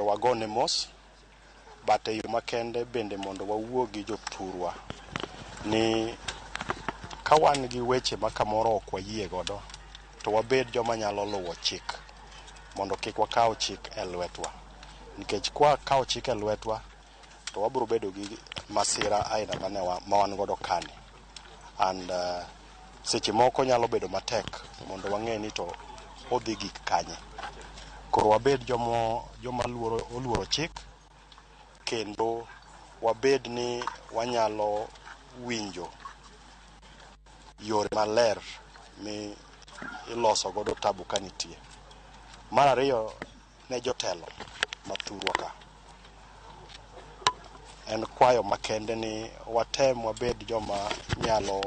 wagone mos bate yo makende bende mondo wawuo gi joturwa ni kawan gi weche makamoro ok wayie godo to wabed joma nyalo luwo chik mondo kik wakaw chik e lwetwa nikech kwa kaw chik e lwetwa to wabiro bedo gi masira aina ma wan godo kani and seche moko nyalo bedo matek mondo wang'e ni to odhi gik kanye koro wabed joma luoro chik kendo wabed ni wanyalo winjo yore maler mi iloso godo tabu kanitie. Mar ariyo ne jotelo mathurwa ka en kwayo makende ni watem wabed joma nyalo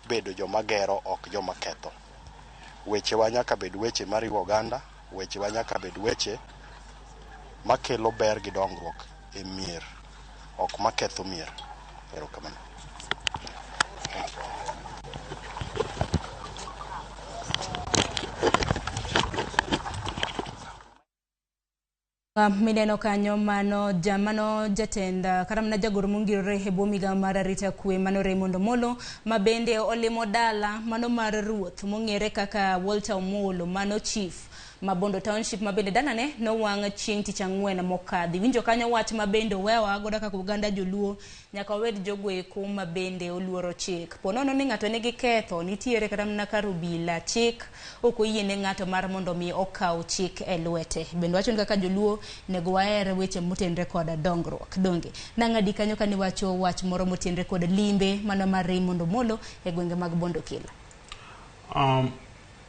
bedo joma gero ok joma ketho. Weche wa nyaka bed weche mariwo oganda, weche wa nyaka bed weche makelo ber gi dongruok e mier ok maketho mier. Erokamano. Mineno kanyo mano jatenda karamna jagoro mongirore e bomiga mar arita kwe mano Ramogi Molo mabende olimo dala mano mar ruoth mong'ere kaka Walter Omolo mano chief Mabondo Township mabende danane no wang' chieng' tich ang'wen mokadhi. Winjo kanyo wach mabende wewa goda kaka Uganda joluo nyaka wed jogoeko mabende oluoro chik. Ponono ni ng'ato nigi ketho nitiere karamna karubila chik ok oyiene ng'ato mar mondo mi okaw chik e lwete. Bende wacho kaka joluo nego waer weche motenre kod dongruok. Donge nang'adi kanyo kani wacho wach moro motenre kod limbe mano mar Ramogi Molo e gwenge mag Bondo Kila.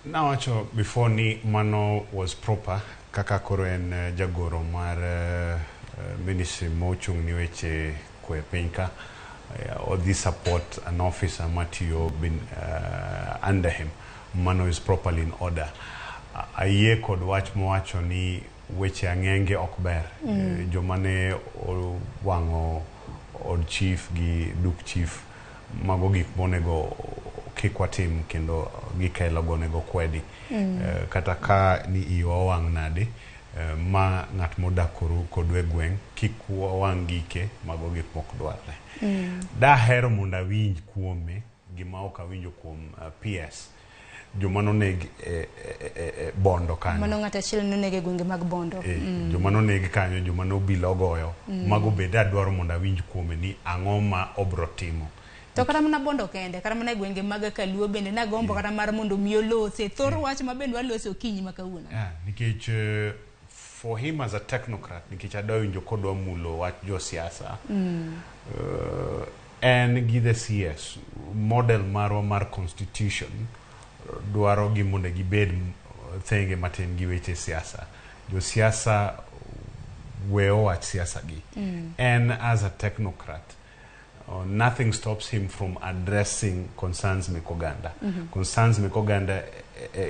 Now actually before ni mano was proper kaka koro en jagoro mar ministry mochung ni weche kwe pinka or this support an officer Matthew been under him mano is properly in order. Aye kod wach mowacho ni weche ang'enge ok ber jomane wango od chief gi duk chief mago gik monego kikwatim kendo gikelo gonego kwedi kata ka ni iyo wang' nade ma ng'at modakoru kodwe gweng' kik wang' gike mago gik mok dwarre dahero mondo awinj kuome gima ok awinjo kuom PS jomano neg Bondo kanyo mano ng'ata achiel nonege gwenge mag Bondo jomano neg kanyo jomano obila ogoyo mago bende adwaro mondo awinj kuome ni ang'o ma obro timo. To karamna Bondo kende karamna gwenge mag Kaluo bende nagombo kata mar mondo miyo lose thor wach mabende walose okinyi makawuono. Nikech for him as a technocrat nikech adawinjo kodwa mulo wach jo siasa en gi the CS model mar constitution dwaro gi mondo gibed thenge matin gi weche siasa jo siasa weo wach siasa gi and as a technocrat nothing stops him from addressing concerns Mekoganda. Concerns Mekoganda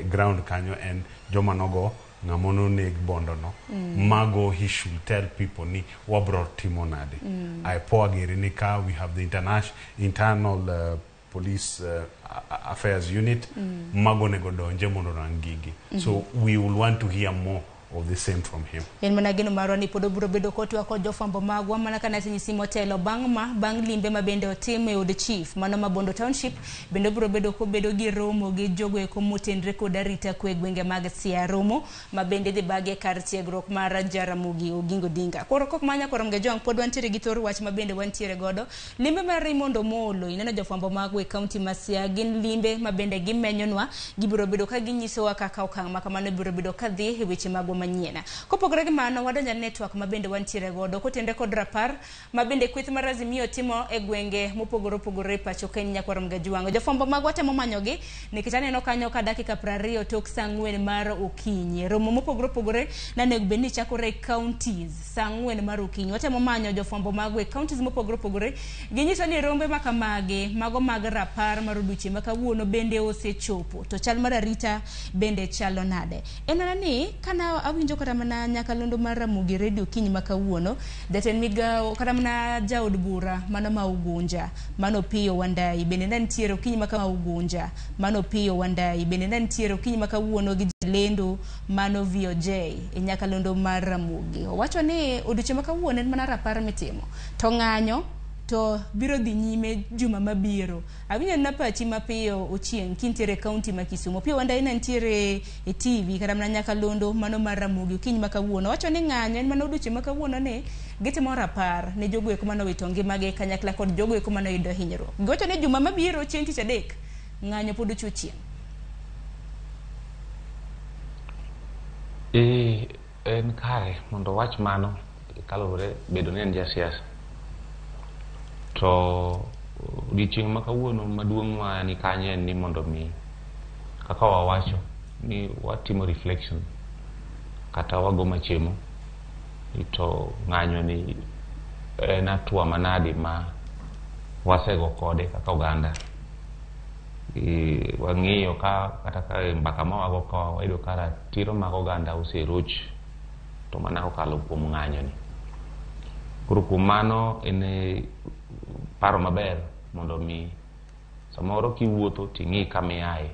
ground kanyo and jomanogo ngamono neg Bondo no. Mago he should tell people ni wabro timonade. I po agiri ni ka we have the internal police affairs unit mago nego donje mondo rangigi. So we will want to hear more of the same from him. En managino maro ni podo bro bedo kotwa ko jofambo magwa mana kana sinyisi motelo bang limbe mabende otime od chief mano Mabondo Township bende bro bedo ko bedo gi romo gi jogo e komotendre kod arita kwe gwenge mag Sia romo mabende dhi bage kar tiegruok mar Jaramogi Oginga Odinga. Koro kok manya korom ge jong pod wantiere gi thor wach mabende wantiere godo limbe mar Ramogi Molo ineno jofambo magwa e county ma Sia gin limbe mabende gimenyonwa gibro bedo ka ginyisowa kaka okang' makamano bro bedo ka dhi e weche magwa manyien. Kopogore gi mano wadonja network mabende wantiere godo kotende kod rapar mabende kweth mar Azimio timo e gwenge mopogore opogore pacho Kenya kwarom ga juwango jofambo magwa temo manyogi nikech aneno kanyo ka dakika 20 tok saa 4 mar okinyi romo mopogore opogore nanego beni chakore counties saa 4 mar okinyi watemo manyo jofambo magwa e counties mopogore opogore ginyiso ni rombe makamage mago mag rapar mar oduchi makawuono bende osechopo to chal mar arita bende chalo nade enana ni kana awinjo kata mana nyakalondo mar Ramogi Radio kiny makawuono jatend migao kata mana jaod bura mano ma Ugunja mano Piyo Wandai bende nantiere kiny maka Ugunja mano Piyo Wandai bende nantiere kiny makawuono gi lendo mano VOJ e nyakalondo mar Ramogi. Owacho ni odiochieng' makawuono en mana rapar mitimo to ng'anyo to biro dhi nyime juma mabiro. Awinjo na pachi mapiyo Ochieng' kintiere kaunti ma Kisumu. Piyo Wandai nantiere e TV kata mana nyakalondo mano mar Ramogi kiny makawuono. Owacho ni ng'anyo en mana odiochieng' makawuono ne gitimo rapar ne jogo eko mano wito ngimagi kanyakla kod jogo eko mano yudo hinyruok. Giwacho ni juma mabiro chieng' tich adek ng'anyo pod ochieng'. En kare mondo wach mano kalore bedo ni en jasiasa to odiochieng' makawuono maduong' ma ni kanyo en ni mondo mi kaka wawacho ni watimo reflection kata wago machiemo to ng'anyo ni en atua manade ma wasego kode kaka oganda. Wang'iyo kata ka mbaka ma wago ka wayudo kara tiro mag oganda oseruch to mana okalo kuom ng'anyo ni. Koro kuom mano en paro maber mondo mi samoro kiwuotho ting'i kama iaye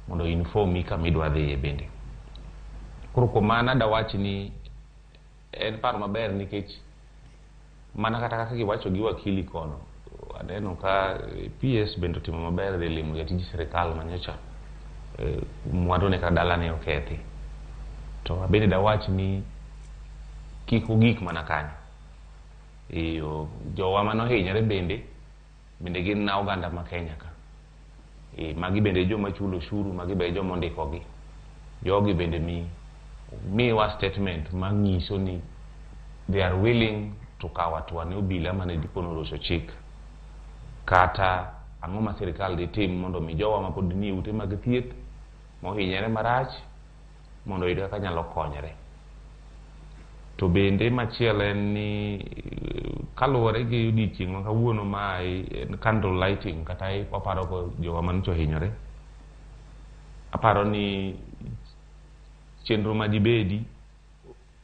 mondo informi kama idwa dhiye bende. Koro kuom mano dawach ni en paro maber nikech mana kata kaka giwacho gi wakili kono aneno ka PS bende timo maber e limo jatij sirikal manyocha mwandu ne ka dalane okethi to bende dawach ni kik ogik mana kanyo. Jowa mano hinyore bende gin na oganda ma Kenya ka. Magi bende joma chulo ushuru, magi bende joma ndikogi. Jogi bende miwa statement manyiso ni they are willing to kawo atua ne obila mane dipono loso chik kata ang'o ma sirikal dhi tim mondo mi jowa ma pod nie ute mag thieth mohinyore marach mondo oyud kaka nyalo konyre. To bende machielo en ni kaluwore gi odiochieng' ma kawuono ma en candle lighting kata waparo ko jowa mancho hinyore, aparo ni chenro ma dibedi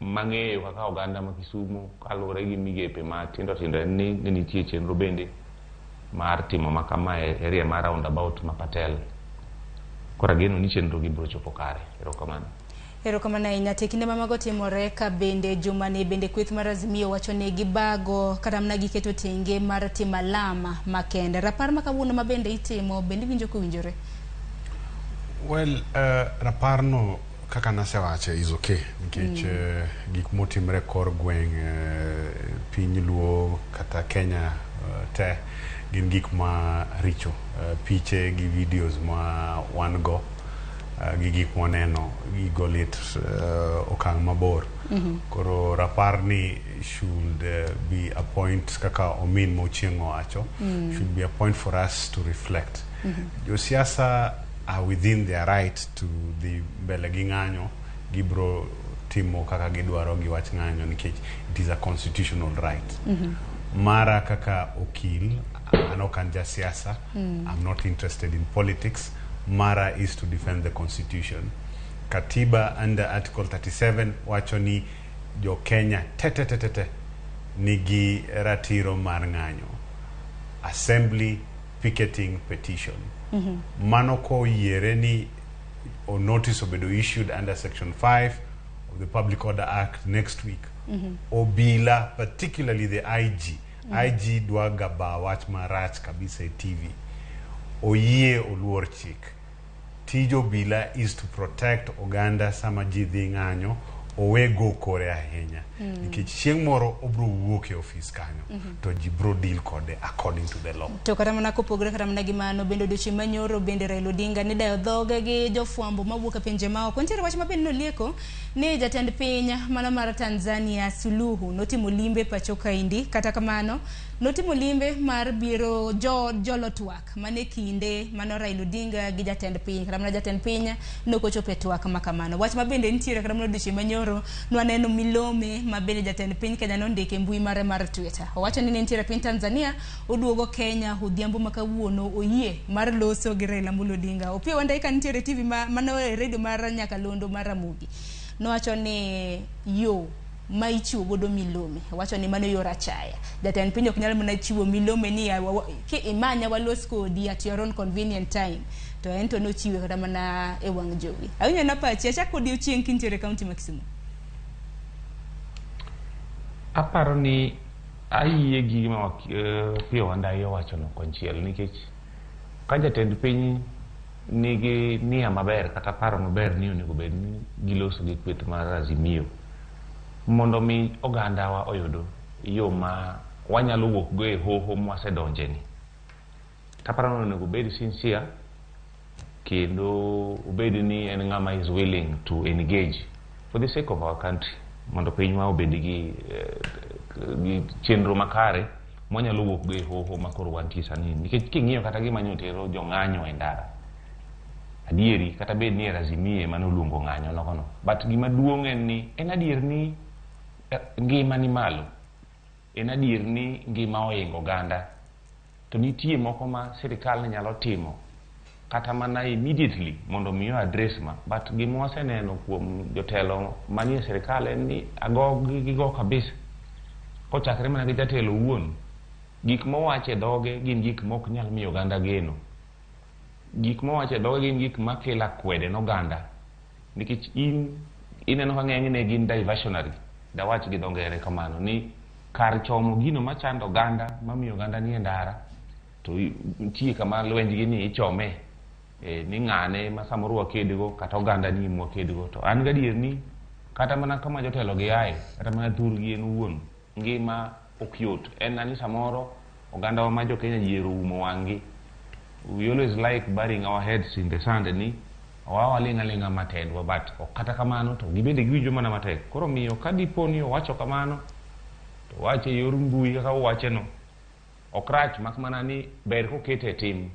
mang'eyo kaka oganda ma Kisumu kaluwore gi migepe ma tindo tindo en ni nitie chenro bende mar timo makama e area mar roundabout ma Patel. Kora geno ni chenro gi biro chopo kare. Erokamano. Erokamano ahinya. Kinde mamago timore ka bende juma ni bende kweth mar Azimio wacho ni gibago kata mana giketo tenge mar timo alama makende. Rapar ma kawuono ma bende itimo bende winjo kowinjore. Well, raparno kaka nasewacho is okay nikech gik motimre kor gweng' piny luo kata Kenya te gin gik ma richo. Piche gi videos ma wan go gi gik moneno gigo lit okang' mabor. Koro rapar ni should be a point kaka Omin Mochieng' owacho should be a point for us to reflect. Josiasa are within their right to the mbele gi ng'anyo gibro timo kaka gidwaro gi wach ng'anyo nikech it is a constitutional right. Mara kaka okil ano kan jasiasa, I'm not interested in politics. Mara is to defend the constitution. Katiba under article 37 wacho ni jo Kenya tete nigi ratiro mar ng'anyo. Assembly, picketing, petition. Mano ko yiere ni or notice obedo issued under section 5 of the Public Order Act next week. Obila, particularly the IG. IG dwa gaba wach marach kabisa TV. Oyie oluor chik. Tijo bila is to protect oganda sama ji dhi ng'anyo owego kore ahinya. Nikech chieng' moro obro wuok e office kanyo to ji bro deal kode according to the law. To kata mana kopogre kata mana gimano bende odiochieng' manyoro bende Raila Odinga ni dayo dhoge gi jofwambo mawuok e pinje maoko. Nitiere wach ma bende nolieko ni jatend piny mano mar Tanzania Suluhu notimo limbe pacho kaindi. Kata kamano notimo limbe mar biro jolo twak mane kinde mano Raila Odinga gi jatend piny kata mana jatend piny nokochope twak makamano. Wach ma bende nitiere kata mana odiochieng' manyoro nwaneno milome ma bende jatend piny Kenya nondike mbui mare mar Twitter. Owacho ni nitiere piny Tanzania oduogo Kenya odhiambo makawuono oyie mar loso gi Raila Odinga. Opiyo Wandai ka nitiere TV mano e radio mar nyakalondo mar Ramogi. nowacho ni yo ma ichiwo godo milome, wacho ni mano yor achaya. Jatend piny ok nyal mana chiwo milome ni ki imanya walos kodi at your own convenient time. To ento no chiwe kata mana e wang' jowi. Awinjo na pachi achak kodi ochieng' kintiere kaunti ma Kisumu. Aparo ni ayie gi gima Piyo Wandayi owacho no konchiel nikech ka jatend piny nigi nia maber kata paro maber ni onego bed ni giloso gi kweth mar Azimio mondo mi oganda wa oyudo yo ma wanyalo wuok go e hoho mwasedonje ni. Taparo ni onego bed sincere kendo obed ni en ng'ama is willing to engage for the sake of our country mondo pinywa obed gi chenro makare mwanyalo wuok go e hoho makoro wantie sani. Nikech king'iyo kata gima nyotero jong'anyo e ndara adieri kata bed ni Azimio mano luongo ng'anyo nokono, but gima duong' en ni en adier ni ngima ni malo, en adier ni ngima oingo oganda, to nitie moko ma sirikal nyalo timo kata mana immediately mondo miyo address ma, but gima waseneno kuom jotelo manie sirikal en ni gigo kabisa kochakre mana gi jatelo wuon, gik mowache dhoge gin gik mok nyal miyo oganda geno, gik mowache dhoge gin gik makela kwede n'oganda, nikech ineno ka ng'enyne gin diversionary, dawach gi dhongere kamano ni kar chomo gino machando oganda mamiyo oganda nie ndara to nitie kama lwenjgi ni ichome ni ng'ane ma samoro wakedgo kata oganda ni mwakedgo. To an gadier ni kata mana kama jotelo gi aye kata mana thurgi en wuon ngima ok yot. En ani samoro oganda wa ma jo Kenya jiero umo wang'i. We always like burying our heads in the sand ni walinga matendwa, but kata kamano to gibende giwinjo mana matek. Koro miyo kadipo ni owacho kamano to wache yor mbui kaka owache no okrach mak mana ni ber kokete tim.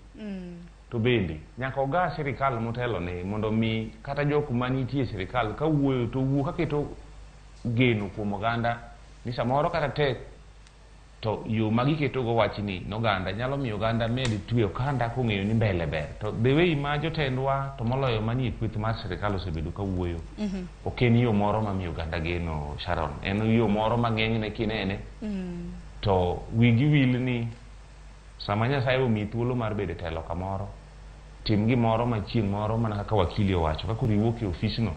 To bende nyaka oga sirikal motelo ne mondo mi kata jok manitie sirikal ka wuoyo to wuo kaketo geno kuom oganda ni samoro kata tek to yo magiketo go wach ni n'oganda nyalo miyo oganda med tweyo kanda kong'eyo ni mbele ber. To the way ma jotendwa to moloyo manie kweth mar sirikal osebedo ka wuoyo ok en yo moro mamiyo oganda geno, Sharon. En yo moro mang'enyne kinene to wigi wil ni sama Nyasaye omi thuolo mar bedo telo kamoro, tim gimoro machieng' moro mana kaka wakili owacho, kaka riwuok e ofisno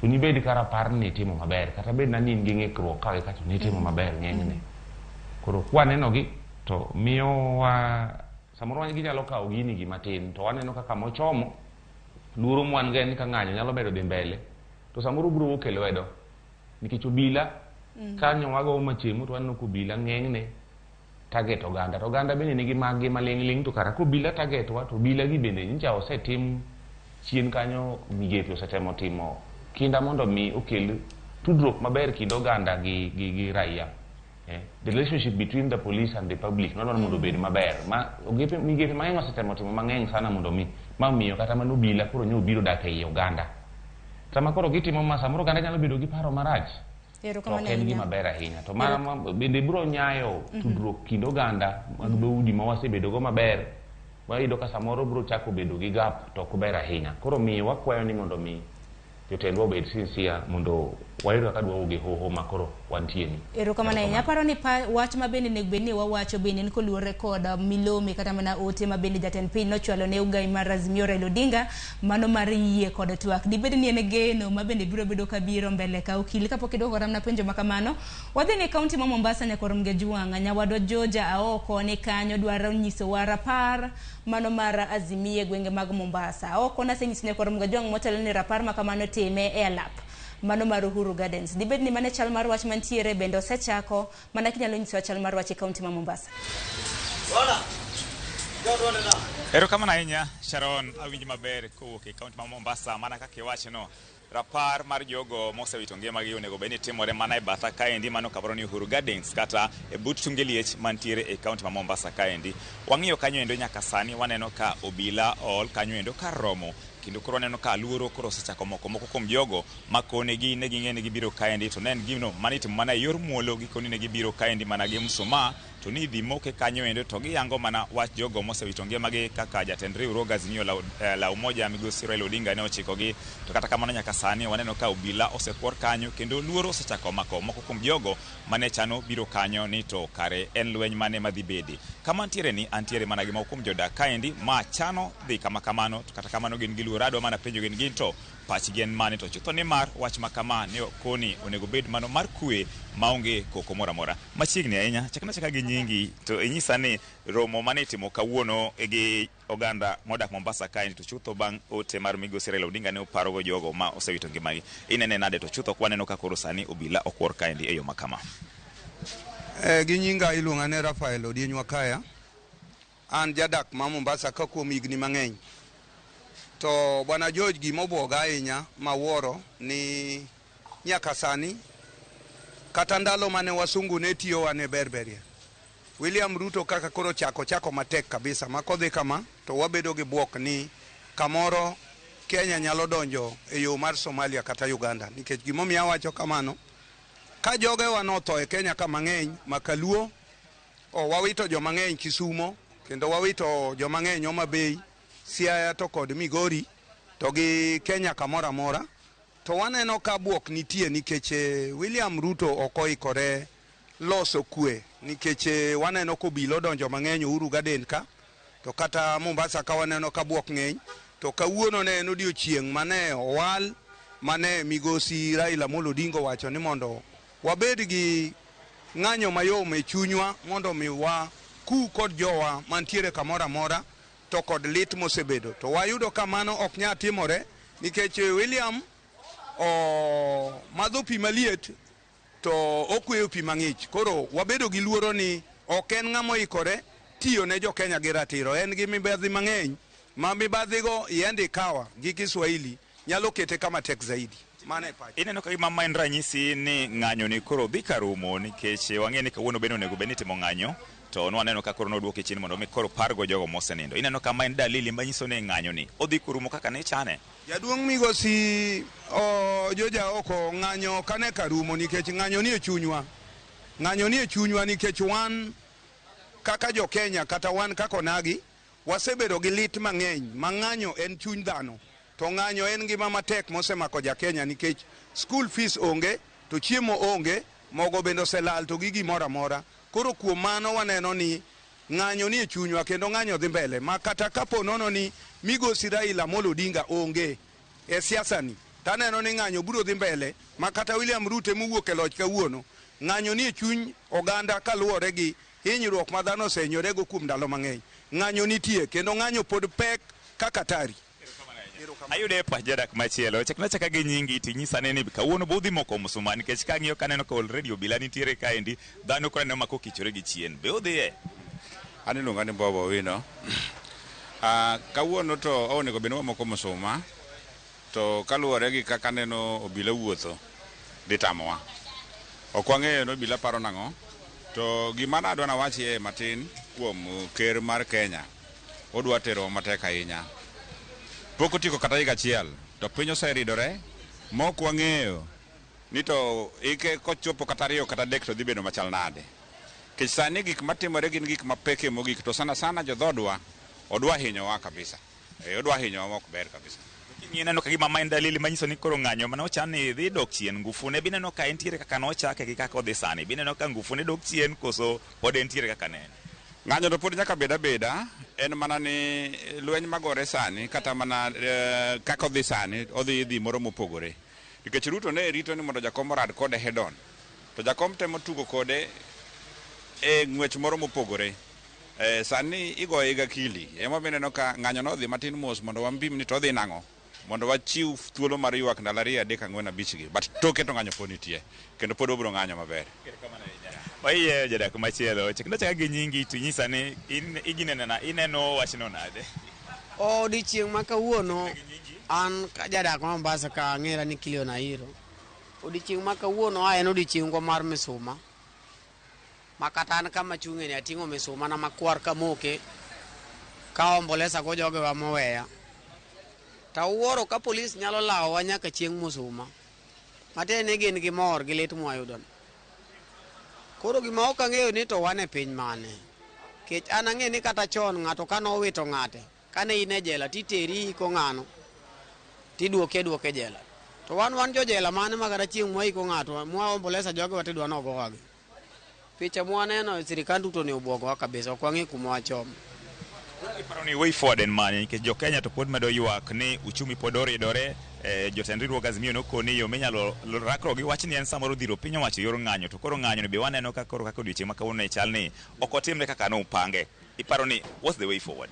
to ni bed kara par ni timo maber kata bed na ni gi ng'ikruok kae kato ni timo maber ng'enyne. Koro kwaneno gi to miyo wa samoro wany ginyalo kawo gini gi matin to waneno kaka mochomo luoro mwan gen ka ng'anyo nyalo bedo dhi mbele to samoro biro wuok e lwedo nikech obila kanyo wago machiemo to waneno ko obila ng'enyne target oganda, to oganda bende nigi magi maling'ling to kara kobila target wa to obila gi bende nyicha osetim chien kanyo migepe osetemo timo kinda mondo mi okel tudruok maber kind oganda gi raia. The relationship between the police and the public no mondo bed maber ma migepe mang'eny osetemo timo mang'eny sana mondo mi mamiyo kata mano obila koro nyo biro dak e oganda. Sama koro gitimo ma samoro oganda nyalo bedo gi paro marach to en gima ber ahinya to bende biro nyayo tudruok kind oganda mag dhoudi ma wasebedo go maber wayudo ka samoro biro chako bedo gi gap to ok ber ahinya. Koro miyo wakwayo ni mondo mi jotendwa obed sincere mondo wayudo kaka dwa uge hoho makoro wantie ni. Erokamano ahinya. Aparo ni wach ma bende nego bedni wawacho bende ni koluwore kod milome kata mana ote ma bende jatend piny nochwalo ne ugai mar Azimio Raila Odinga mano mar yie kod twak. Dibed ni en geno ma bende biro bedo kabiro mbele ka okili kapok idoko ramna penjo makamano. Wadhi ne kaunti ma Mombasa nyaka Mgejuanga nyawadwa Georgia aoko ne kanyo dwaro nyiso rapar mano mar Azimio gwenge mag Mombasa. Aoko na senyisi nyaka Mgejuanga motelo ni rapar makamano time e alap mano mar Uhuru Gardens. Dibed ni mane chal mar wach mantiere bendo osechako mana kinyalo nyiso chal mar wach e kaunti ma Mombasa. Erokamano ahinya Sharon, awinji maber kowuok e kaunti ma Mombasa mana kaka iwacho no. Rapar mar jogo mosewito ngimagi onego bed ni timore mana e batha kaendi mano kabro ni Uhuru Gardens kata e but Tungeliech mantiere e kaunti ma Mombasa kaendi. Wang'iyo kanyo endo nyaka sani waneno ka obila ol kanyo endo ka romo kendo koro neno ka luoro koro osechako moko kuom jogo makonegi ne ging'e ni gibiro kaendi to ne en gino manitimo mana yor muolo gikoni ne gibiro kaendi mana gi msuma to ni dhi moke kanyo endo to giyango mana wach jogo mosewito ngimagi kaka jatend riwruog Azimio la Umoja Migosi Raila Odinga ne ochikogi to kata kamano nyaka sani waneno ka obila osekwor kanyo kendo luoro osechako mako moko kuom jogo mane chano biro kanyo ni to kare en lweny mane madhi bedi kama antiere ni antiere mana gi moko kuom jodak kaendi ma chano dhi kama kamano to kata kamano gin gi luoro adwa mana penjo gin to pachgi en mane to chutho ni mar wach makama ne koni onego bed mano mar kwe maonge koko moro amora machiegni ahinya chaka gi nyingi to inyisa ni romo mane itimo kawuono gi oganda modak Mombasa kaendi to chutho bang' ote mar Migosi Raila Odinga ne oparogo jogo ma osewito ngimagi inene nade to chutho kwaneno ka koro sani obila okwor kaendi e yo makama. Gi nyinga iluonga ne Rafael Odienwa Kaya an jadak ma Mombasa ka kuom higni mang'eny to bwana George gimobwoga ahinya mawuoro ni nyaka sani kata ndalo mane wasungu ne tiyo wane berberie William Ruto kaka koro chako matek kabisa makodhi kama to wabedo gi bwok ni kamoro Kenya nyalo donjo e yo mar Somalia kata Uganda nikech gimomiyo wacho kamano ka joge wanotho e Kenya kama ng'eny makaluo wawito joma ng'eny Kisumo kendo wawito joma ng'eny Homa Bay Siaya to kod Migori to gi Kenya kamora mora to waneno ka bwok nitie nikech William Ruto okoikore loso kwe nikech waneno ko bilo donjo mang'eny Uhuru Garden ka to kata Mombasa ka waneno ka bwok ng'eny to kawuono ne en odiochieng' mane owal mane Migosi Raila Amolo Odinga wacho ni mondo wabed gi ng'anyo mayom e chunywa mondo miwa ku kod jowa mantiere kamora mora to kod lit mosebedo to wayudo kamano ok nya timore nikech William madho pi maliet to okweyo pi mang'ich koro wabedo gi luoro ni ok en ng'amo ikore tiyo ne jo Kenya gi ratiro en gi mibadhi mang'eny ma mibadhigo yendi kawa gi Kiswahili nyalo kete kama tek zaidi mane pacho ineno ka mama en ranyisi ni ng'anyo ni koro dhi karumo nikech wang'e ni kawuono bende onego bed ni timo ng'anyo to nwaneno ka koro noduoke chini mondo mi koro pargo jogo mosenindo ineno kama en dalili manyiso ni ng'anyo ni odhi kurumo kaka ne chane jaduong' Migosi joja oko ng'anyo kane karumo nikech ng'anyo ni e chunywa nikech wan kaka jo Kenya kata wan kaka onagi wasebedo gi lit mang'eny ma ng'anyo en chuny dhano to ng'anyo en gima matek mosemako ja Kenya nikech school fees onge to chiemo onge mogo bende oselal to gi gimoro amora koro kuom mano waneno ni ng'anyo ni e chunywa kendo ng'anyo dhi mbele ma kata kapo nono ni Migosi Raila Amolo Odinga onge e siasa ni taneno ni ng'anyo biro dhi mbele ma kata William Ruto mowuok e loch kawuono ng'anyo ni e chuny oganda kaluwore gi hinyruok ma dhano osenyorego kuom ndalo mang'eny ng'anyo nitie kendo ng'anyo pod pek kaka tari ayude pach jadak machielo chaka gi nyingi tinyisa ni kawuono bodhi moko musuma nikech kang'iyo kaneno ka already obila nitiere kaendi dhano koro neno mako kichore gi chien be odhiye an iluonga ni Bobo Wino kawuono to onego bed moko musuma to kaluwore gi kaka neno obila wuotho dhi tamowa ok wang'eyo no obila paro nang'o to gima nadwa nawachi matin kuom ker mar Kenya odwa tero matek ahinya pok otiko kata higa achiel to piny oseridore mok wang'eyo ni to ike kochopo kata ariyo kata adek to dhi bedo machal nade kech sani gik matimore gin gik mapeke mogik to sana jodhodwa odwa hinyowa kabisa odwa hinyowa mok ber kabisa ineno ka gima main dalili manyiso ni koro ng'anyo mane ochan ni dhi dok chien ngufune bineno ka entiere kaka nochake gi kaka odhi sani bineno ka ngufune dok chien koso pod entiere kaka ne ng'anyo to pod nyaka beda en mana ni lweny magore sani kata mana kaka odhi sani odhi moro mopogore nikech Ruto ne rito ni mondo jakom rad kode head on to jakom temo tugo kode e ng'wech moro mopogore sani igoye ga kili ema bineno ka ng'anyo no odhi matin mos mondo wambim ni to odhi nang'o mondo wachiw thuolo mar ywak ndalo 2 3 4 5 gi but toke to ng'anyo pod nitie kendo pod obiro ng'anyo maber oye jadak machielo chaka gi nyingi tinyisa ni ineno wachno nade odiochieng' ma kawuono an ka jadak ma Mombasa ka ng'era ni Kilio Nairo odiochieng' ma kawuono en odiochieng'wa mar misuma ma kata an kama chung'e ni ating'o misuma na makwar kamoke ka ombolesa go jogewa moweya Tawuoro ka polis nyalo lawa nyaka chieng' musuma. Matene gin gi mor gi lit mwayudon. Koro gima ok ang'eyo ni to wane piny mane. Kech an ang'e ni kata chon ng'ato kano wito ng'ate. Kane in e jela titeri ko ng'ano. Tiduoke jela. To wan jo jela mane magara chieng' mwaiko ng'ato. Mwa ombolesa joge watidwa nogo wagi. Picha mwaneno sirikal duto ne obwogowa kabisa. Ok wang'e kuma wachom. Iparo ni way forward en mane nikech jo Kenya to pod medo ywak ni uchumi pod oridore. Jotend riwruok Azimio nokoni yo minyalo rakro gi wach ni en samoro dhiro piny owacho yor ng'anyo to koro ng'anyo ni be waneno ka koro kaka odiochieng' ma kawuono e chal ni ok otimre kaka ne upange. Iparo ni what's the way forward?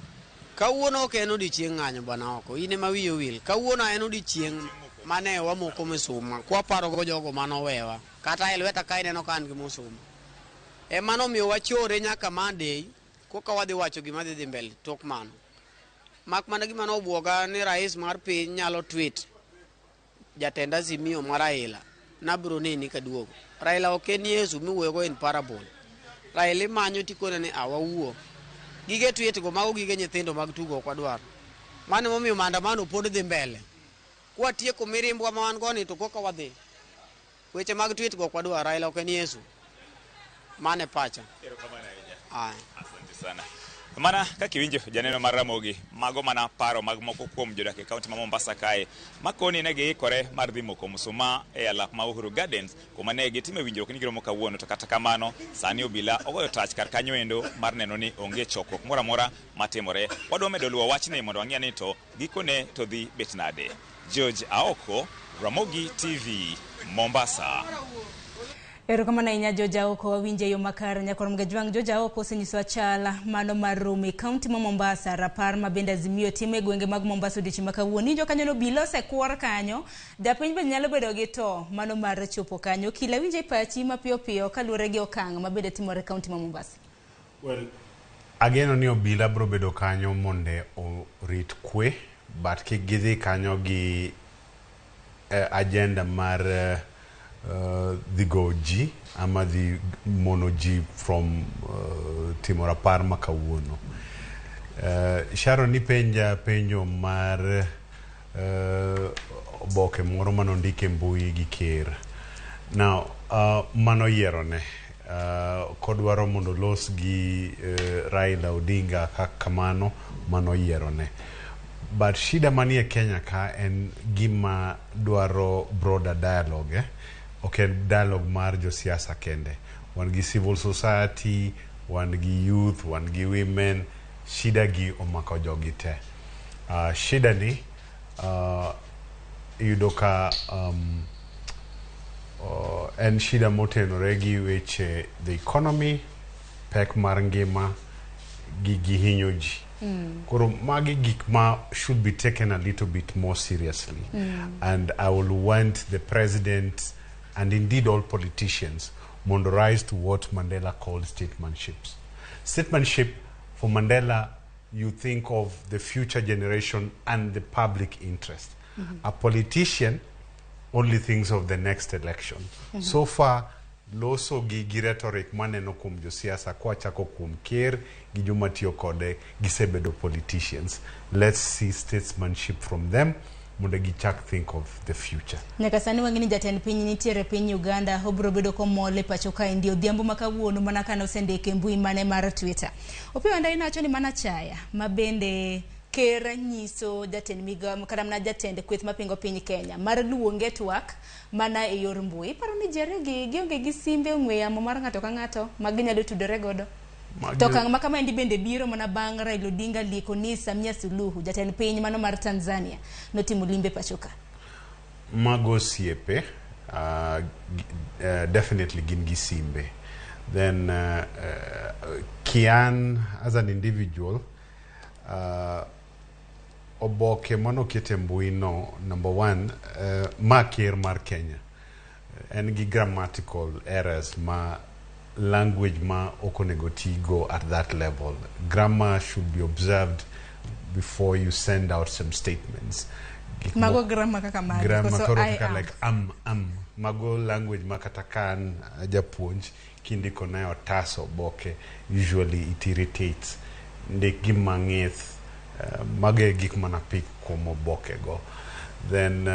Kawuono ok en odiochieng' ng'anyo bwana oko. In ema wiyo wil. Kawuono en odiochieng' mane wamoko musuma. Kwa paro go jogo manowewa. Kata elweta ka ineno kan gi musuma. Mano miyo wachore nyaka Monday koka wadhi wacho gima dhi mbele tok mano. Mak mana gima no obwoga ni rais mar piny nyalo tweet jatend Azimio mar Raila nabro neni kaduogo. Raila ok en Yesu miwuoyogo in parable. Raila manyo tikone ni awawuo. Gige tweet go mago gige nyithindo mag tugo ok wadwaro. Mano momiyo maandamano pod dhi mbele. Kwa tieko mirimbwa ma wan goni to koka wadhi. Weche mag tweet go ok wadwaro. Raila ok en Yesu. Mane pacha. Asante sana. Mana kaka iwinjo janeno mar Ramogi mago mana paro mag moko kuom jodak e kaunti ma Mombasa kae makoni ne giikore mar dhi moko musuma e alap ma Uhuru Gardens kuma ne gitime winjruok ni giromo kawuono to kata kamano sani obila ogoyo tach kar kanyo endo mar neno ni onge chokruok moro amora matimore. Wadwa medo luwo wachni mondo wang'e ni to gikone to dhi bet nade. George Aoko, Ramogi TV, Mombasa. Erokamano ahinya Joja Oko wawinje yo makare nyakorom gajwang' Joja Oko osenyiso achala mano mar romo e kaunti ma Mombasa rapar ma bende Azimio timo e gwenge mag Mombasa odiochieng' ma kawuono. Ni jo kanyo no bilo osekuor kanyo japiny bende nyalo bedo gi to mano mar chopo kanyo. Kila winje pachi mapiyo piyo kaluwore gi okang' ma bende timore e kaunti ma Mombasa. Well, ageno ni obila bro bedo kanyo monde orit kwe but kik gidhi kanyo gi agenda mar dhigo ji ama dhi mono ji from timo rapar ma kawuono. Sharon ni penjo mar oboke moro manondike mbui gi ker. Now, mano yierone. Kodwaro mondo los gi Raila Odinga kamano mano yierone. But shida manie Kenya ka en gima dwaro broader dialogue. Okay, dialogue mar jo siasa kende. Wan gi civil society, wan gi youth, wan gi women, shida gi omako jogi te. Shida ni yudo ka en shida motenore gi weche the economy, pek mar ngima, gi hinyo ji. Koro magi gik ma should be taken a little bit more seriously. And I will want the president and indeed all politicians mondo rise to what Mandela called statesmanships. Statesmanship for Mandela, you think of the future generation and the public interest. A politician only thinks of the next election. So far, loso gi rhetoric maneno kum jo siasa kwa chako kum ker gi joma tiyo kode gisebedo politicians. Let's see statesmanship from them. Mondo gichak think of the future. Nyaka sani wang'ini jatend piny nitiere piny Uganda obro bedo komole pacho ka ndi odhiambo makawuono mana kana osendike mbui mane mar Twitter. Opiyo ndai nacho ni mana chaya mabende ker nyiso jatend migawo kata mana jatend kweth mapingo piny Kenya mar luonge twak mana e yor mbui. Paro ni jeregi gionge gi simbe ong'we yamo mar ng'ato ka ng'ato maginyalo tudore godo. To kang' makama endi bende biro mana bang' Raila Odinga liko ni Samia Suluhu jatend piny mano mar Tanzania notimo limbe pachoka. Mago siepe definitely gin gi simbe. Then Kian as an individual oboke mano kete mbui no, number one, ma ker mar Kenya en gi grammatical errors ma language ma okonego tigo at that level. Grammar should be observed before you send out some statements. Mago grammar kaka mali. Grammar like mago language makatakan japuonj kindiko na otaso boke usually it irritates. Ndek gimang'eth mage gik mana pick kuom oboke go. Then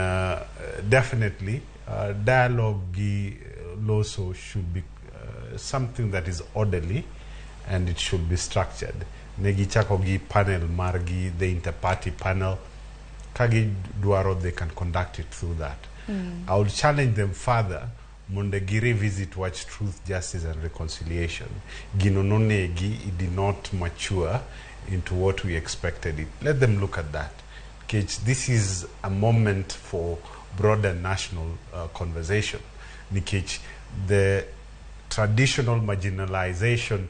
definitely dialogue also should be something that is orderly and it should be structured. Negi chako gi panel margi, the inter-party panel, kagi duaro, they can conduct it through that. I would challenge them further, munde gi revisit watch truth, justice and reconciliation. Ginononegi, it did not mature into what we expected it. Let them look at that. This is a moment for broader national conversation. Nikech, the traditional marginalization,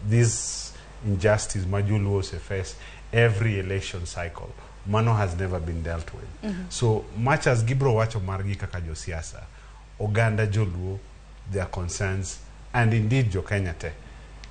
this injustice Majulu face every election cycle. Mano has never been dealt with. So much as Gibro wacho margi kaka jo siasa, Oganda Joluo, their concerns, and indeed Jo Kenya te,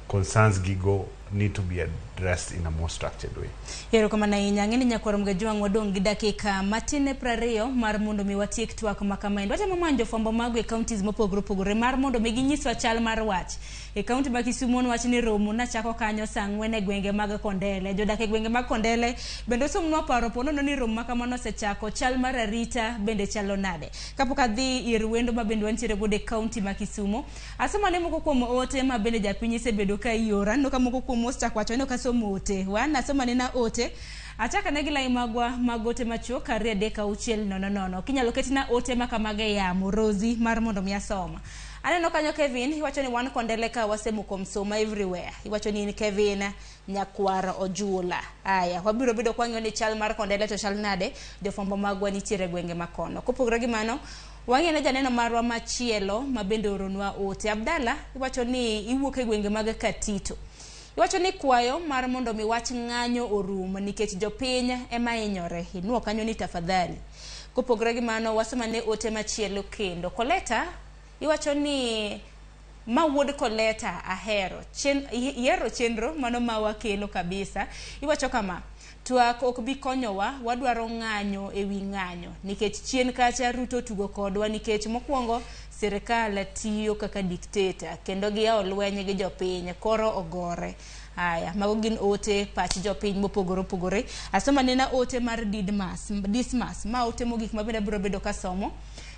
concerns gigo need to be addressed in a more structured way. Yero kama na inyangeni nyakwaro mgajua ngwadong gidakika matine prario mar mondo mi watiek twak makamaendo. Wacha mamanjo fombo magu e counties mopogore mar mondo mi ginyiswa chal mar wach. E county ma Kisumu wach ni romo na chako kanyo sang'wen e gwenge mag Kondele. Jodak e gwenge mag Kondele bende somnwa paro pono ni romo makamano sechako chal mar arita bende chalo nade. Kapok adhi ir wendo ma bende wantiere gode county ma Kisumu. Asoma ne moko kuom ote ma bende japiny sebedo ka iora no kamoko kuom mosta kwacho no kasomo ote. Wana soma ni na ote. Achaka negi lai magwa magote macho karia deka uchiel nono. Kinyalo ketina ote makamage ya Morozi mar mondo miasoma. Aneno kanyo Kevin, iwacho ni wan Kondele ka wasemuko msoma everywhere. Iwacho ni Kevin Nyakwara Ojula. Aya, wabiro bedo kwang'yo ni chal mar Kondele to chal nade, jofombo magwa nitiere gwenge makono. Kopogore gi mano, wang'e ne janeno marwa machielo mabende oronwa ote. Abdalla, iwacho ni iwuok e gwenge mag Katito. Iwacho ni kwayo mar mondo mi wach ng'anyo orum nikech jopiny ema inyore. Inuo kanyo ni tafadhali. Kopogore gi mano, wasema ne ote machielo kendo. Koleta, iwacho ni mawuod Koleta ahero. Yero chenro mano mawakelo kabisa. Iwacho kama, twak ok bi konyowa, wadwaro ng'anyo ewi ng'anyo. Nikech chien kacha Ruto tugo kodwa nikech mokwongo serikal tiyo kaka dikteta. Kendo giyawo lweny gi jopiny, koro ogore. Aya, mago gin ote pach jopiny mopogore. Asoma nena ote mar Dismas, ma ote mogik mabende biro bedo kasomo.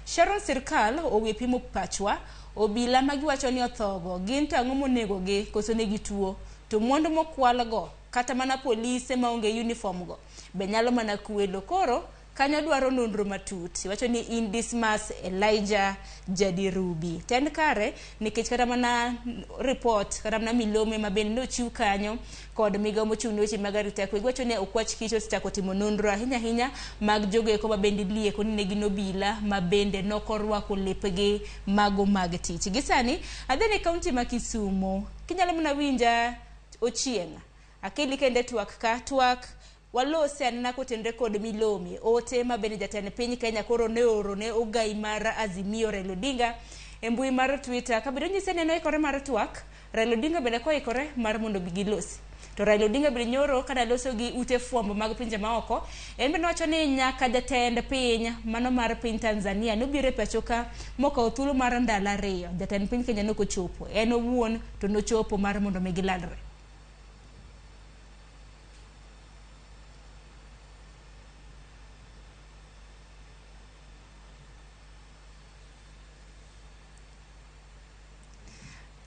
Sharon Sirkal owe pimo pachwa, obila magiwacho ni othogo, gin to ang'o monego gi koso negi tuo, to mwandu mokwal go, kata mana polise maonge uniform go, be nyalo mana kwelo. Koro kanyo dwaro nonro matut. Wacho ni in Dismas Elijah Jadirubi. Ten kare nikech kata mana report kata mana milome mabende nochiw kanyo kod migawo mochung' ne weche mag arita kwe. Wacho ni okwach kicho sechako timo nonro ahinya mag jogo eko mabende lieko ni ne gin obila mabende nokorwako lepgi mago mag tich. Gisani adhi ne county ma Kisumu. Kinyalo mana winja Ochieng'. Akili kende twak walose anena kotendre kod milome ote mabende jatend piny Kenya koro ne oro ne ogai mar Azimio Raila Odinga e mbui mar Twitter kabedo nyise neno ikore mar twak. Raila Odinga bende ko ikore mar mondo gilosi. To Raila Odinga bende nyoro kada loso gi ute fwambo mag pinje maoko. En bende wacho ni nyaka jatend piny mano mar piny Tanzania nobiro e pachoka mokawo thuolo mar ndalo 2. Jatend piny Kenya nokochopo. En owuon to nochopo mar mondo gilalre.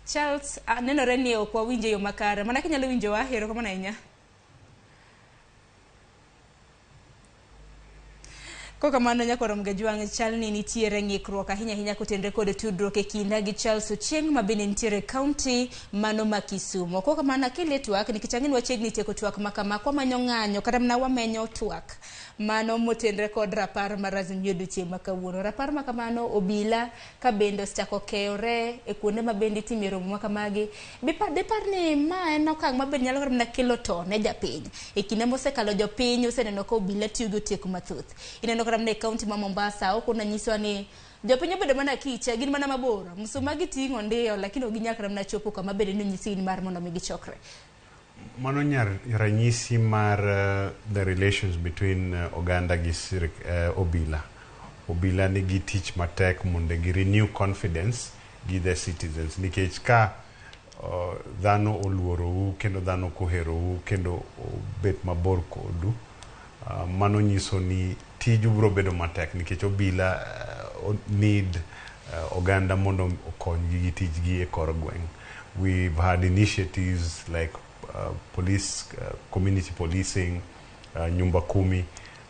Charles, nenore ni ok wawinje yo makare. Mana kinyalo winjo wa hero kama nainya. Koka mano nyakwaro mgajwang' chal ni nitiere ng'ikruok ahinya kotendre kod tudruok e kinda gi Charles Ochieng' mabende nitiere county mano ma Kisumu. Koka mano kile twak nikech ang'e wachiegni tieko twak makama kwa manyo ng'anyo kata mana wamenyo twak mano motendre kod rapar mar Azimio odiochieng' ma kawuono. Rapar makamano obila ka bende osechako kewre e kuonde mabende itime romo makamagi. Depar ni ma en okang' mabende nyalo kata mana kelo to ne japiny. E kinde mosekalo jopiny oseneno ka obila tiyo gi otieko mathoth. Ineno kata mana e county ma Mombasa okona nyiswa ni jopiny obedo mana kicha, gin mana mabor. Msuma giting'o ndiyo lakini ok ginyal kata mana chopo kama bende nonyisi ni mar mondo mi gichokre. Mano ranyisi mar the relations between Oganda gi obila. Obila nigi tich matek mondo gi renew confidence gi the citizens. Nikech ka dhano oluorou kendo dhano koherou kendo bet mabor kodu. Mano nyiso ni tiju biro bedo matek nikech obila need oganda mondo okonygi gi tijgi e kor gweng'. We've had initiatives like police, community policing, nyumba kumi.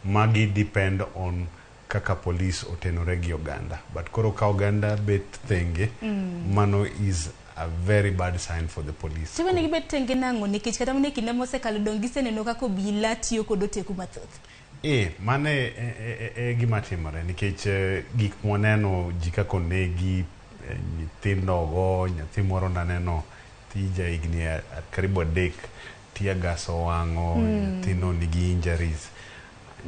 Magi depend on kaka police otenore gi oganda. But koro ka oganda bet thenge, mano is a very bad sign for the police. Tiwa nigi bet thenge nango nikech kata mne kinde mosekalo dongise neno kako obila tiyo kod oteku mathoth. Mane gima timore nikech gik mwaneno jikako negi nyithindo go, nyathi moro naneno tija igni karibu adek tia gas owang'o, nyathino nigi injuries.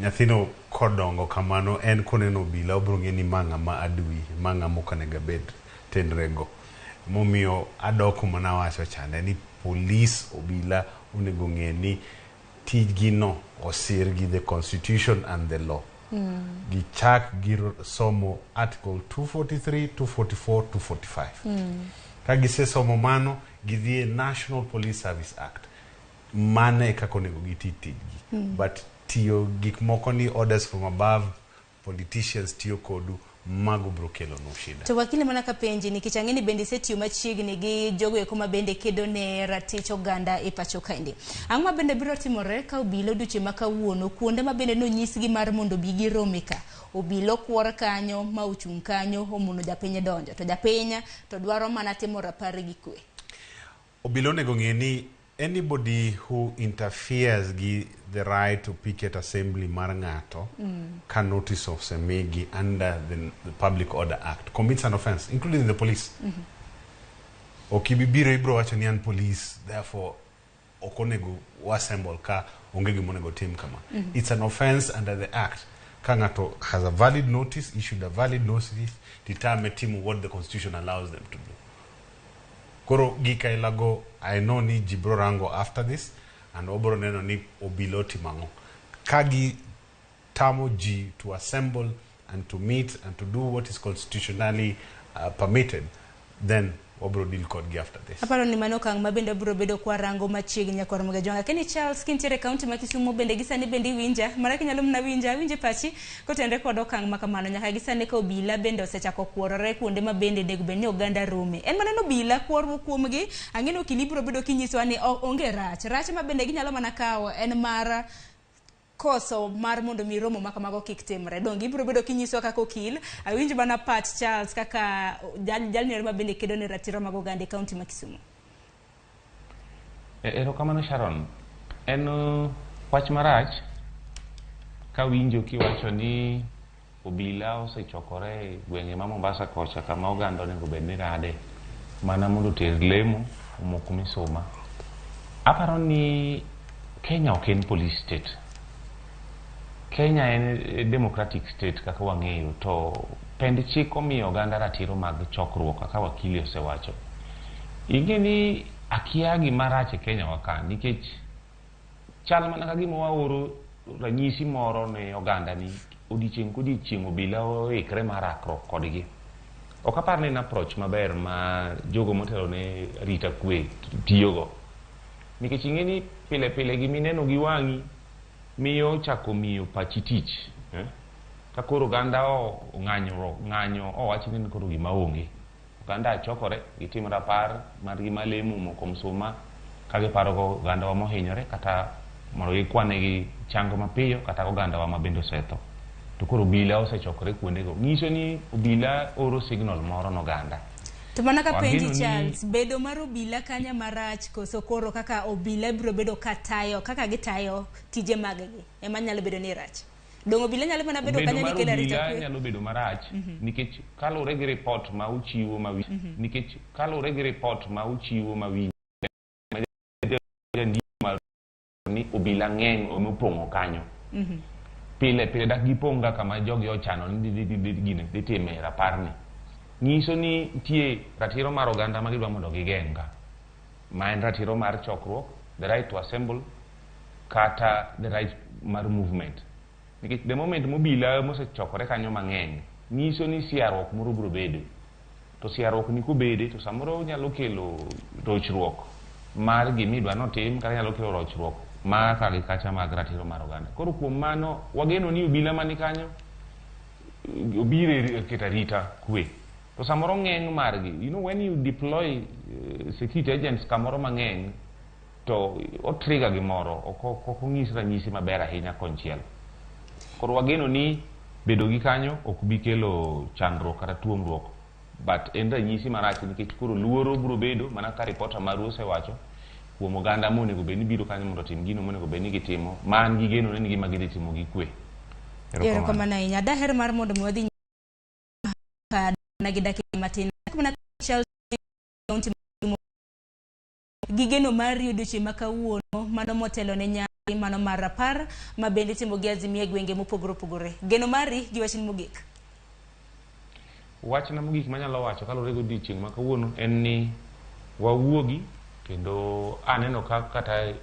Nyathino kodongo kamano en koneno obila obro ng'e ni manga ma adui, manga mokanega bed tenrego. Momiyo adoko mana wacho chande ni police obila onego ng'e ni tijgi no osir gi the constitution and the law. Gichak gir somo article 243, 244, 245. Kagise somo mano gidhie National Police Service Act. Mane kako onego giti tijgi. But tiyo gik moko ni orders from above, politicians tiyo kodu, mago bro kelo no shida. To wakile mana kapenji nikech ang'eni bende setiyo machiegni gi jogo eko ma bende kedo ne ratich oganda e pacho kaendi. Ang'o ma bende biro timore ka obila odiochieng' ma kawuono kuonde ma bende nonyisgi mar mondo bi girome ka. Obila okwor kanyo ma ochung' kanyo omuno japiny donjo. To japiny to dwaro mana timo rapar gi kwe. Obila onego ng'e ni anybody who interferes with the right to picket assembly mar ng'ato can notice of semigi under the Public Order Act commits an offense, including the police. Okibibiro ibro wacho ni an police, therefore okonego assemble ka onge gimonego tim kama. It's an offense under the act. Ka ng'ato has a valid notice, issued a valid notice, ditame timo what the constitution allows them to do. Koro gika ilago, I know ni jibro rango after this, and obro neno ni obiloti mango. Kagi tamo ji to assemble and to meet and to do what is constitutionally permitted, then obro deal kodgi after this. Aparo ni mano kang mabende bro bedo kwa rango machiegni nyaka Ramogi jonga. Keni Charles kintiere county ma Kisumu bende gisani bende winja, maraki nyalo mna winje pachi kotendre kod okang makamano nyaka gisani ka obila bende osechako kuorore kuonde ma bende nego bende oganda rome. En maneno obila kuorwo kuomgi, ang'eno kilibro bedo kinyiso ni onge rach ma bende ginyalo mana kawo en mar koso mar mondo mi romo makamago kik timre. Dongi ibro bedo kinyiso kaka okil, awinj bana Pat Charles kaka jalni ma bende kedo ne ratiro mag oganda e county ma Kisumu. Erokamano Sharon, en wach marach ka winjo kiwacho ni obila osechokore gwenge ma Mombasa kocha kama oganda onego bed ni rade mana mondo ter lemo omoko misuma. Aparo ni Kenya ok en police state. Kenya en democratic state kaka wang'eyo, to pend chik omiyo oganda ratiro mag chokruok kaka wakili osewacho. Ing'e ni akia gima rach e Kenya waka nikech chal mana ka gima waoro ranyisi moro ne oganda ni odiochieng' kodiochieng' obila oikre mar rakruok kodgi. Ok apar ni en approach maber ma jogo motelo ne rita kwe tiyogo. Nikech ing'e ni pile pile gimineno gi wang'i miyo chako miyo pachi tich. Ka koro oganda ng'anyo owachi ni koro gima onge. Oganda chokore gitim rapar mar gima lemo moko msuma ka giparo go oganda wa mohinyore kata mondo gikwane gi chango mapiyo kata oganda wa mabende osetho. To koro obila osechokore kuondego. Nyiso ni obila oro signal moro n'oganda. To mana ka penji Charles, bedo mar obila kanya marach koso koro kaka obila biro bedo katayo, kaka gitayo tije maggi ema nyalo bedo ni rach. Dongo obila nyalo mana bedo kanya ni kela rita kwe. Nyalo bedo marach nikech kalore gi report ma uchiwo ma nikech kalore gi report ma uchiwo ma ni obila ng'eny omopong'o kanyo. Pile dak giponga kama jogi ochano ni ditime raparni. Nyiso ni tie ratiro mar oganda ma gidwa mondo gigenga. Ma en ratiro mar chokruok, the right to assemble, kata the right mar movement. The moment mobila mosechokore kanyo mang'eny, nyiso ni siarruok moro biro bedo. to siarruok ni kobede to samoro nyalo kelo rochruok mar gimidwa notim kata nyalo kelo rochruok mar kagi kacha mag ratiro mar oganda. Koro kuom mano wageno ni obila mani kanyo obire keta rita kwe. To samoro ng'eng margi, you know, when you deploy security agents kamoro mang'eng to otriga gimoro ok ong'is ranyisi maber ahinya konchiel. Koro wageno ni bedo gi kanyo ok bi kelo chandruok kata tuomruok, but en ranyisi marach nikech koro luoro biro bedo mana ka ripota maru osewacho kuom oganda monego bed ni biro kanyo mondo tim gino monego bed ni gitimo, man gi geno ni gima gidhi timo gi kwe. Erokamano ahinya. Daher mar mondo mi wadhi na gidaki matin kuma county gigeno mar yudo chima kawuono mano motelo ne nyari mano mar rapar ma bende timo gi azimia gwenge mopogore opogore. Geno mari gi wachni mogik. Wachna mogik manyalo wacho kalore go odiochieng' ma kawuono en ni wawuogi kendo aneno ka kata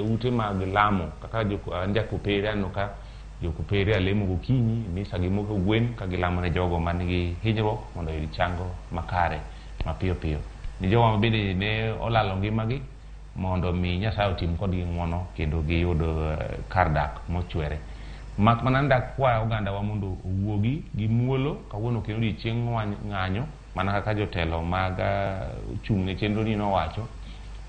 ute mag lamo kaka jakopere aneno ka jokopere alemo gokinyi misa gi moko gwen ka gilamo ne jogo man gi hinyruok mondo yud chango makare mapiyo piyo. Ni jogo ma bende ne olalo ngimagi mondo mi Nyasaye otim kodgi ng'uono kendo giyud kar dak mochwere. Mak mana ndak kwa oganda wa mondo owuogi gi muolo kawuono kendo odiochieng' ng'anyo mana kaka jotelo mag chung' ne chenro ni nowacho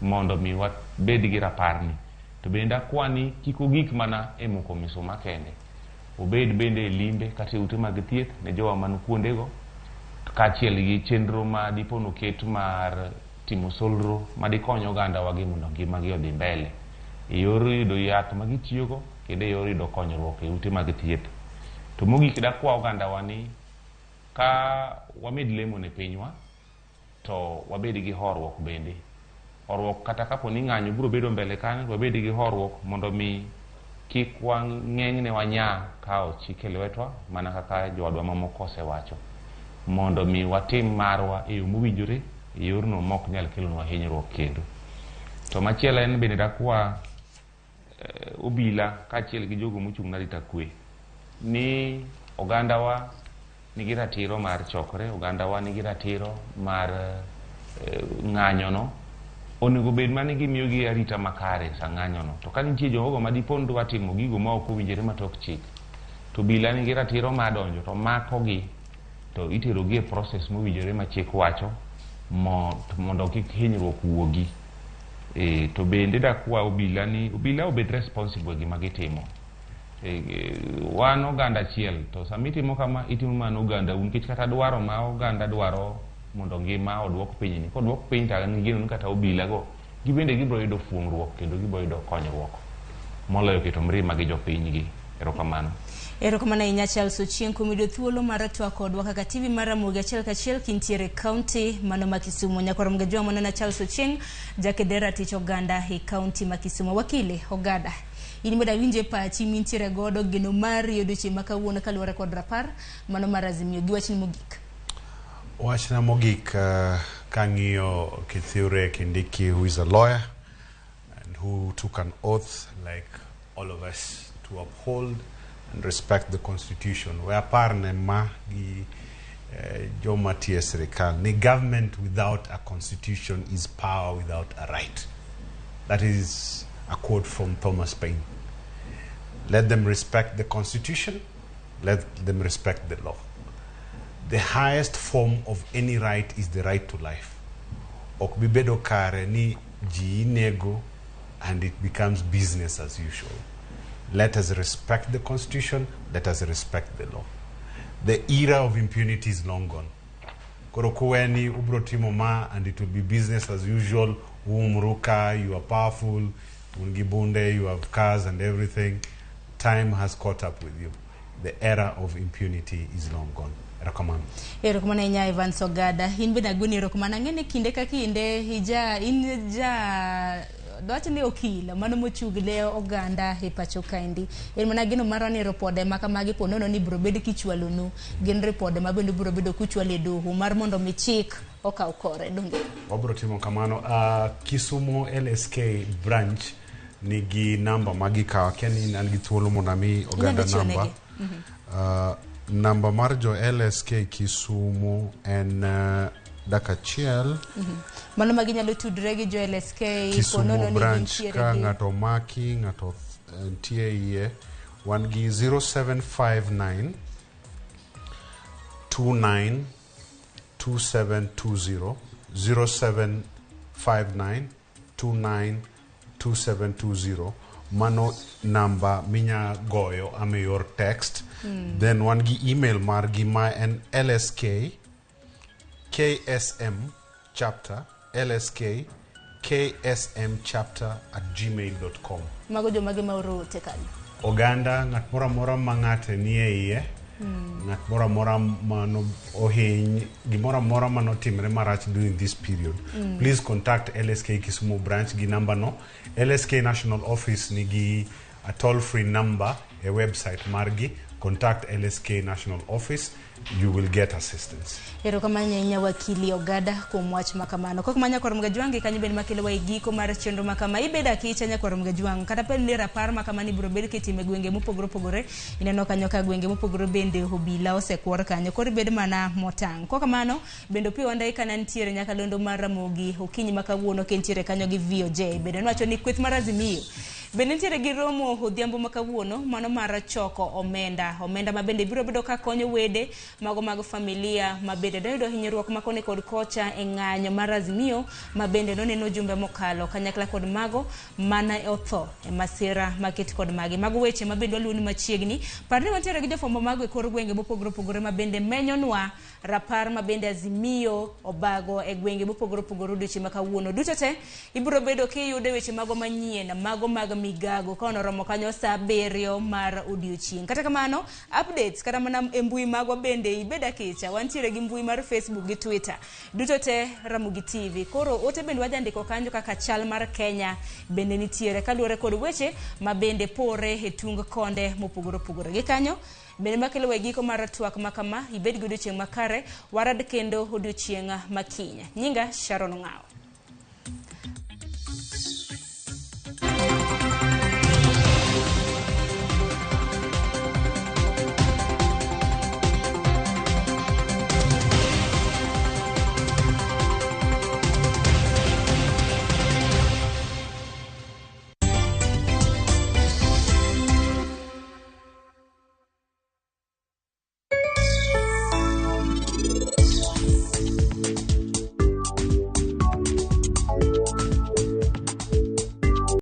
mondo mi wabed gi raparni. To bende akwani kik ogik mana e moko misuma kende, obed bende e limbe kata ute mag thieth ne jowa man kuondego, kaachiel gi chenro ma dipo noket mar timo solro ma dikonyo oganda wagi mondo ngimagi odhi mbele e yor yudo yath ma gitiyogo kendo e yor yudo konyruok e ute mag thieth. To mogik dakwa oganda wa ni ka wamed lemo ne pinywa to wabed gi horuok bende. Horuok kata kapo ni ng'anyo biro bedo mbele kanyo, wabed gi horuok mondo mi kik wang'eng'ne wanya kao chike lwetwa mana kaka jowadwa mamoko osewacho, mondo mi watim marwa e yo mowinjore e yorno mok nyal kelonwa hinyruok kendo. To machielo en bende dakwa obila kaachiel gi jogo mochung' na rita kwe ni oganda wa nigi ratiro mar chokre, oganda wa nigi ratiro mar ng'anyono onego bed mane gimiyo gi arita makare sa ng'anyono. To ka nitie jogo ma dipo ndwa timo gigo ma ok owinjore matok chik, to obila nigi ratiro mar donjo to makogi to itero gi e process mowinjore ma chik wacho mondo kik hinyruok wuogi. To bende dakwa obila obed responsible gima gitimo. Wan oganda achiel to samitimo kama itimo mana oganda un, nikech kata dwaro ma oganda dwaro mondo ngima odwok piny ni kodwok piny ta ngino kata obila go gibende gibro yudo fuongruok kendo gibro yudo konyruok moloyo keto mrima gi jopiny gi. Erokamano. Erokamano ahinya Charles Ochieng' kuom yudo thuolo mar twak kodwa kaka TV mar Ramogi achiel kachiel kintiere kaunti mano ma Kisumu. Nyakoro mgejwa mwana na Charles Ochieng' jakedera tich oganda e kaunti ma Kisumu. Wakile oganda ini moda winje pachi mintiere godo geno mar yudo chima kawuono kaluwore kod rapar mano mar azimio gi wachni mogik. Wachna mogik kang'iyo Kithure Kindiki, who is a lawyer and who took an oath like all of us to uphold and respect the constitution. We apar ne ma gi joma tie sirikal ni government without a constitution is power without a right. That is a quote from Thomas Paine. Let them respect the constitution, let them respect the law. The highest form of any right is the right to life. Ok bibedo kare ni ji nego and it becomes business as usual. Let us respect the constitution, let us respect the law. The era of impunity is long gone. Korokuweni ubrotimo ma and it will be business as usual. Umruka, you are powerful. Ungibunde, you have cars and everything. Time has caught up with you. The era of impunity is long gone. Erokamano nya Ivan Sogada hinbe na guni erokamano ngene kinde ka kinde dwach ni okila mano mochugle oganda e pacho kaindi mana gino marani repode maka magi ponono ni bro bedo kichwalonu gin repode ma bendo bro bedo kuchwale doho mar mondo mi chik okaw kore donge wabro timo kamano. Kisumu LSK branch nigi namba magi ka keni nan gi thuolo monami oganda namba namba mar jo LSK Kisumu en dakachiel. Mano maginyalo tudre gi jo LSK Kisumu branch ka ngato maki ngato tie iye wan gi 0759 29 2720 0759 29 2720 mano namba minya goyo ame text. Then wan gi email margi ma en LSK KSM chapter LSK KSM chapter@gmail.com. Mago jo mage maoro te kanyo. Oganda ngat mora mangate nie iye. Ngat mora mano ohiny gimora mano timre marach during this period. Please contact LSK Kisumu branch gi number no. LSK National Office nigi a toll free number a website margi. Contact LSK National Office, you will get assistance. Ero kamanya nya wakili Ogada kumwach makamano. Kwa kumanya kwa rumgajwangi kanyi beni makile wa igiko mara chendo makama. Ibeda kichanya kwa rumgajwangi. Katapeli ni rapar makamani burobeli kiti megwenge mupogore. Ineno kanyoka gwenge mupogore bende hubila ose kuwara kanyo. Kori bede mana motang. Kwa kamano, bendo pia wanda ika nantire nyaka londo mara mogi. Ukinyi makabuono kentire kanyo gi VOJ. Bede nwacho ni kwith marazimio. Benentiere gi romo hodhiambo makawuono mano mara choko omenda mabende biro bedo ka konyo wede mago mag familia mabende doyudo hinyruok makone kod kocha e ng'anyo mar Azimio mabende noneno jumbe mokalo kanyakla kod mago mana otho e masira maket kod magi mago weche mabende waluoni machiegni parni wantiere gi jofombo mago e kor gwenge mopogore mabende menyonwa rapar mabende Azimio obago e gwenge mopogore odiochieng' makawuono duto te ibiro bedo kiyude weche mago manyien mago mag migago kono romo kanyo saa 7 mar odiochieng'. Kata kamano updates kata mana mbui magwa bende ibeda kicha wantiere gi mbui mar Facebook gi Twitter duto te Ramogi TV. Koro ote bende wajandiko kanyo kaka chal mar Kenya bende nitiere kaluwore kod weche mabende pore e tung konde mopogore gi kanyo bende makelo wegiko mar twak makama ibed gi odiochieng' makare warad kendo odiochieng' makinya. Nyinga Sharon Ng'ao.